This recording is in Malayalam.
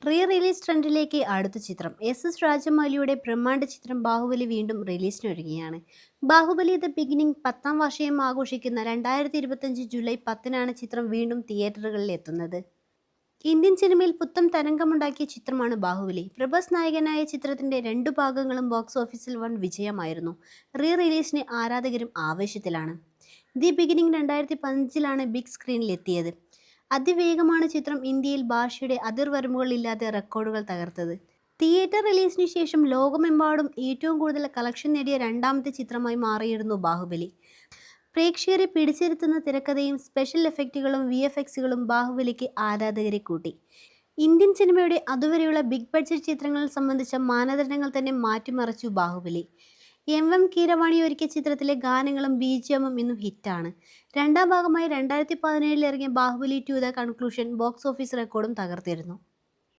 റീ റിലീസ് ട്രെൻഡിലേക്ക് അടുത്ത ചിത്രം എസ് രാജമൗലിയുടെ ബ്രഹ്മാണ്ഡ ചിത്രം ബാഹുബലി വീണ്ടും റിലീസിനൊരുങ്ങുകയാണ്. ബാഹുബലി ദ ബിഗിനിംഗ് 10ാം വാർഷികം ആഘോഷിക്കുന്ന 2025 ജൂലൈ 10-നാണ് ചിത്രം വീണ്ടും തിയേറ്ററുകളിൽ എത്തുന്നത്. ഇന്ത്യൻ സിനിമയിൽ പുത്തൻ തരംഗമുണ്ടാക്കിയ ചിത്രമാണ് ബാഹുബലി. പ്രഭാസ് നായകനായ ചിത്രത്തിന്റെ 2 ഭാഗങ്ങളും ബോക്സ് ഓഫീസിൽ വൻ വിജയമായിരുന്നു. റീ റിലീസിന് ആരാധകരും ആവേശത്തിലാണ്. ദി ബിഗിനിംഗ് 2015-ലാണ് ബിഗ് സ്ക്രീനിലെത്തിയത്. അതിവേഗമാണ് ചിത്രം ഇന്ത്യയിൽ ഭാഷയുടെ അതിർവരമ്പുകളില്ലാതെ റെക്കോർഡുകൾ തകർത്തത്. തിയേറ്റർ റിലീസിന് ശേഷം ലോകമെമ്പാടും ഏറ്റവും കൂടുതൽ കളക്ഷൻ നേടിയ രണ്ടാമത്തെ ചിത്രമായി മാറിയിരുന്നു ബാഹുബലി. പ്രേക്ഷകരെ പിടിച്ചിരുത്തുന്ന തിരക്കഥയും സ്പെഷ്യൽ എഫക്റ്റുകളും VFXകളും ബാഹുബലിക്ക് ആരാധകരെ കൂട്ടി. ഇന്ത്യൻ സിനിമയുടെ അതുവരെയുള്ള ബിഗ് ബഡ്ജറ്റ് ചിത്രങ്ങൾ സംബന്ധിച്ച മാനദണ്ഡങ്ങൾ തന്നെ മാറ്റിമറിച്ചു ബാഹുബലി. M കീരവാണി ഒരുക്കിയ ചിത്രത്തിലെ ഗാനങ്ങളും BGMഉം ഇന്നും ഹിറ്റാണ്. രണ്ടാം ഭാഗമായി 2017 ഇറങ്ങിയ Baahubali 2 the conclusion box office റെക്കോർഡും തകർത്തിരുന്നു.